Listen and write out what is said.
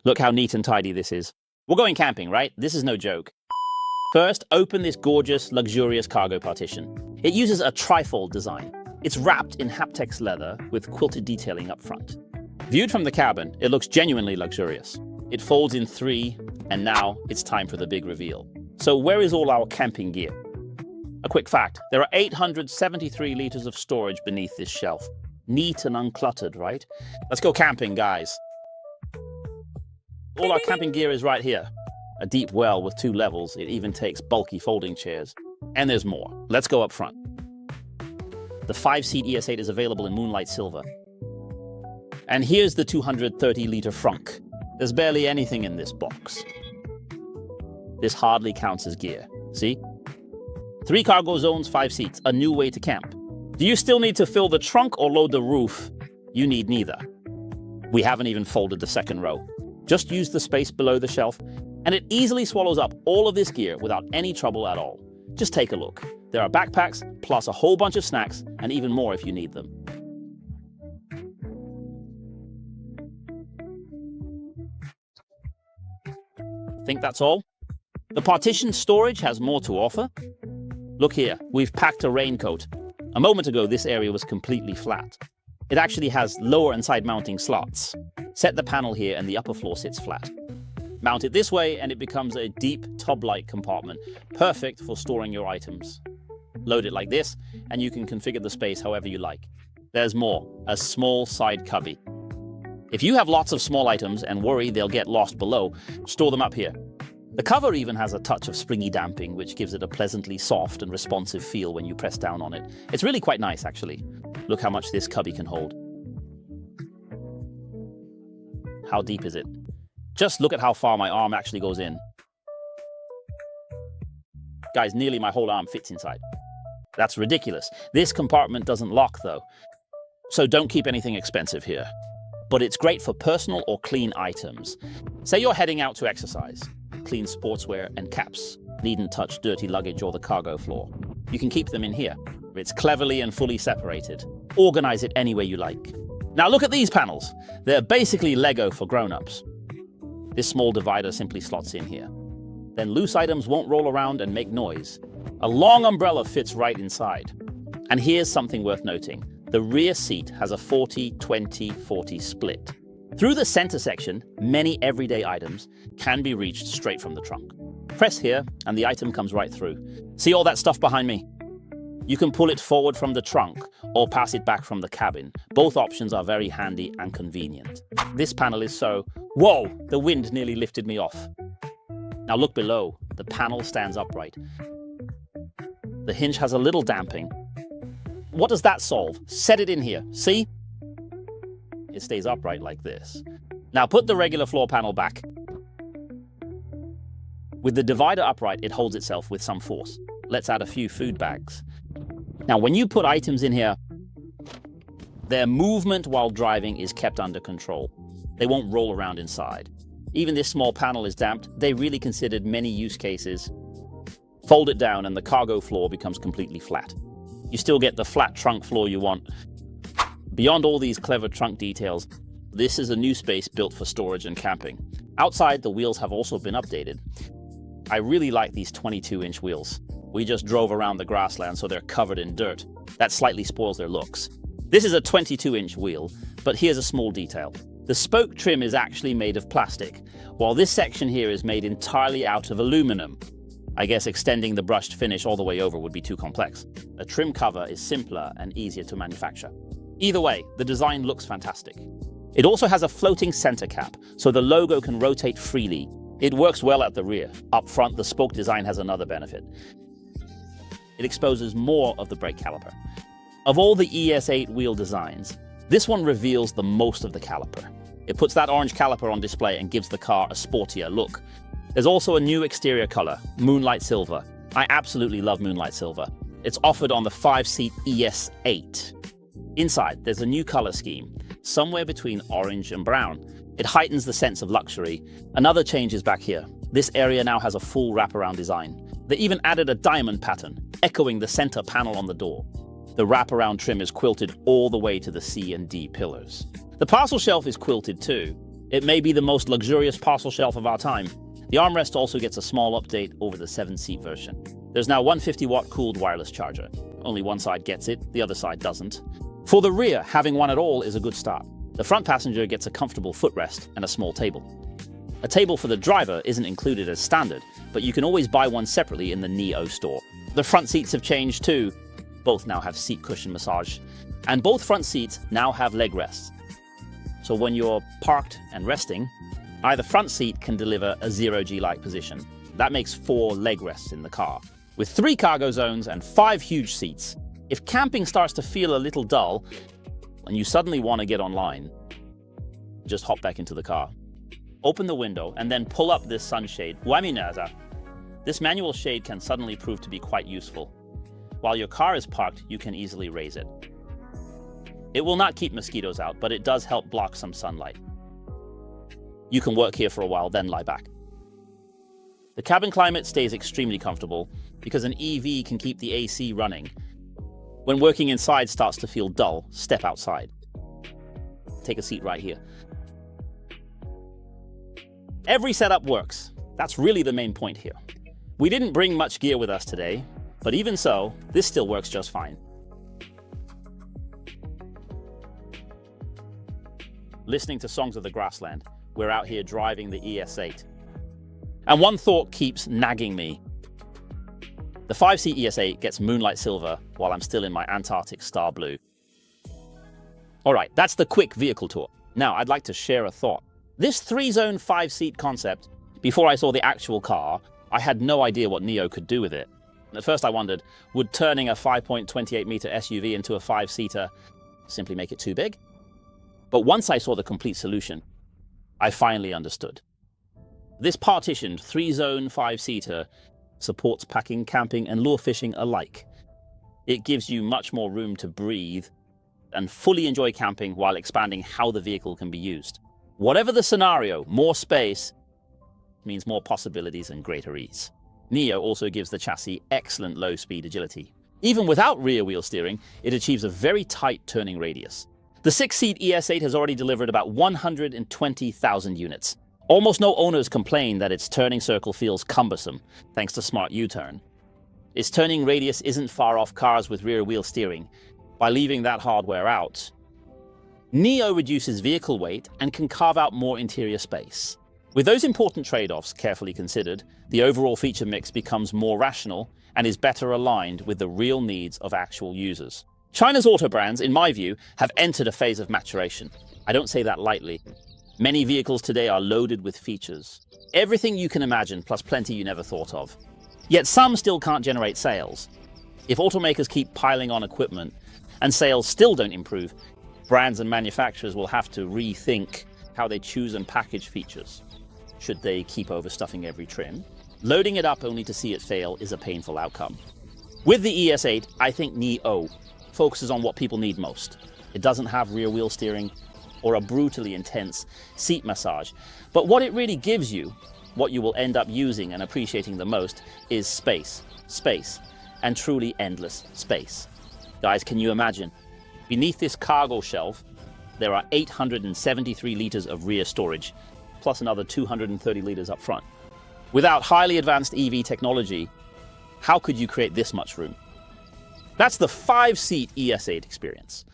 Look how neat and tidy this is. We're going camping, right? This is no joke. First, open this gorgeous, luxurious cargo partition. It uses a trifold design. It's wrapped in Haptex leather with quilted detailing up front. Viewed from the cabin, it looks genuinely luxurious. It folds in 3, and now it's time for the big reveal. So where is all our camping gear? A quick fact, there are 873 liters of storage beneath this shelf. Neat and uncluttered, right? Let's go camping, guys. All our camping gear is right here. A deep well with 2 levels. It even takes bulky folding chairs. And there's more. Let's go up front. The 5-seat ES8 is available in Moonlight Silver. And here's the 230-liter frunk. There's barely anything in this box. This hardly counts as gear. See? 3 cargo zones, 5 seats. A new way to camp. Do you still need to fill the trunk or load the roof? You need neither. We haven't even folded the second row. Just use the space below the shelf, and it easily swallows up all of this gear without any trouble at all. Just take a look. There are backpacks, plus a whole bunch of snacks, and even more if you need them. Think that's all? The partition storage has more to offer. Look here, we've packed a raincoat. A moment ago, this area was completely flat. It actually has lower and side mounting slots. Set the panel here and the upper floor sits flat. Mount it this way and it becomes a deep tub-like compartment, perfect for storing your items. Load it like this and you can configure the space however you like. There's more, a small side cubby. If you have lots of small items and worry they'll get lost below, store them up here. The cover even has a touch of springy damping, which gives it a pleasantly soft and responsive feel when you press down on it. It's really quite nice, actually. Look how much this cubby can hold. How deep is it? Just look at how far my arm actually goes in. Guys, nearly my whole arm fits inside. That's ridiculous. This compartment doesn't lock, though. So don't keep anything expensive here. But it's great for personal or clean items. Say you're heading out to exercise. Clean sportswear and caps. Needn't touch dirty luggage or the cargo floor. You can keep them in here. It's cleverly and fully separated. Organize it any way you like. Now look at these panels. They're basically Lego for grown-ups. This small divider simply slots in here. Then loose items won't roll around and make noise. A long umbrella fits right inside. And here's something worth noting. The rear seat has a 40-20-40 split. Through the center section, many everyday items can be reached straight from the trunk. Press here, and the item comes right through. See all that stuff behind me? You can pull it forward from the trunk or pass it back from the cabin. Both options are very handy and convenient. This panel is so... Whoa! The wind nearly lifted me off. Now look below. The panel stands upright. The hinge has a little damping. What does that solve? Set it in here. See? It stays upright like this. Now put the regular floor panel back. With the divider upright, it holds itself with some force. Let's add a few food bags. Now when you put items in here, their movement while driving is kept under control. They won't roll around inside. Even this small panel is damped. They really considered many use cases. Fold it down and the cargo floor becomes completely flat. You still get the flat trunk floor you want. Beyond all these clever trunk details, this is a new space built for storage and camping. Outside, the wheels have also been updated. I really like these 22-inch wheels. We just drove around the grassland, so they're covered in dirt. That slightly spoils their looks. This is a 22-inch wheel, but here's a small detail. The spoke trim is actually made of plastic, while this section here is made entirely out of aluminum. I guess extending the brushed finish all the way over would be too complex. A trim cover is simpler and easier to manufacture. Either way, the design looks fantastic. It also has a floating center cap, so the logo can rotate freely. It works well at the rear. Up front, the spoke design has another benefit. It exposes more of the brake caliper. Of all the ES8 wheel designs, this one reveals the most of the caliper. It puts that orange caliper on display and gives the car a sportier look. There's also a new exterior color, Moonlight Silver. I absolutely love Moonlight Silver. It's offered on the 5-seat ES8. Inside, there's a new color scheme, somewhere between orange and brown. It heightens the sense of luxury. Another change is back here. This area now has a full wraparound design. They even added a diamond pattern, echoing the center panel on the door. The wraparound trim is quilted all the way to the C and D pillars. The parcel shelf is quilted too. It may be the most luxurious parcel shelf of our time. The armrest also gets a small update over the 7-seat version. There's now 150-watt cooled wireless charger. Only one side gets it, the other side doesn't. For the rear, having one at all is a good start. The front passenger gets a comfortable footrest and a small table. A table for the driver isn't included as standard, but you can always buy one separately in the NIO store. The front seats have changed too. Both now have seat cushion massage, and both front seats now have leg rests. So when you're parked and resting, either front seat can deliver a zero-G-like position. That makes 4 leg rests in the car. With 3 cargo zones and 5 huge seats, if camping starts to feel a little dull and you suddenly want to get online, just hop back into the car. Open the window and then pull up this sunshade. This manual shade can suddenly prove to be quite useful. While your car is parked, you can easily raise it. It will not keep mosquitoes out, but it does help block some sunlight. You can work here for a while, then lie back. The cabin climate stays extremely comfortable because an EV can keep the AC running. When working inside starts to feel dull, step outside. Take a seat right here. Every setup works. That's really the main point here. We didn't bring much gear with us today, but even so, this still works just fine. Listening to songs of the grassland, we're out here driving the ES8. And one thought keeps nagging me. The 5-seat ES8 gets Moonlight Silver while I'm still in my Antarctic Star Blue. All right, that's the quick vehicle tour. Now, I'd like to share a thought. This 3-zone 5-seat concept, before I saw the actual car, I had no idea what NIO could do with it. At first I wondered, would turning a 5.28-meter SUV into a 5-seater simply make it too big? But once I saw the complete solution, I finally understood. This partitioned 3-zone 5-seater supports packing, camping, and lure fishing alike. It gives you much more room to breathe and fully enjoy camping while expanding how the vehicle can be used. Whatever the scenario, more space means more possibilities and greater ease. NIO also gives the chassis excellent low-speed agility. Even without rear-wheel steering, it achieves a very tight turning radius. The 6-seat ES8 has already delivered about 120,000 units. Almost no owners complain that its turning circle feels cumbersome, thanks to Smart U-Turn. Its turning radius isn't far off cars with rear-wheel steering. By leaving that hardware out, NIO reduces vehicle weight and can carve out more interior space. With those important trade-offs carefully considered, the overall feature mix becomes more rational and is better aligned with the real needs of actual users. China's auto brands, in my view, have entered a phase of maturation. I don't say that lightly. Many vehicles today are loaded with features. Everything you can imagine, plus plenty you never thought of. Yet some still can't generate sales. If automakers keep piling on equipment and sales still don't improve, brands and manufacturers will have to rethink how they choose and package features. Should they keep overstuffing every trim? Loading it up only to see it fail is a painful outcome. With the ES8, I think NIO focuses on what people need most. It doesn't have rear-wheel steering or a brutally intense seat massage. But what it really gives you, what you will end up using and appreciating the most, is space, and truly endless space. Guys, can you imagine? Beneath this cargo shelf, there are 873 liters of rear storage, plus another 230 liters up front. Without highly advanced EV technology, how could you create this much room? That's the 5-seat ES8 experience.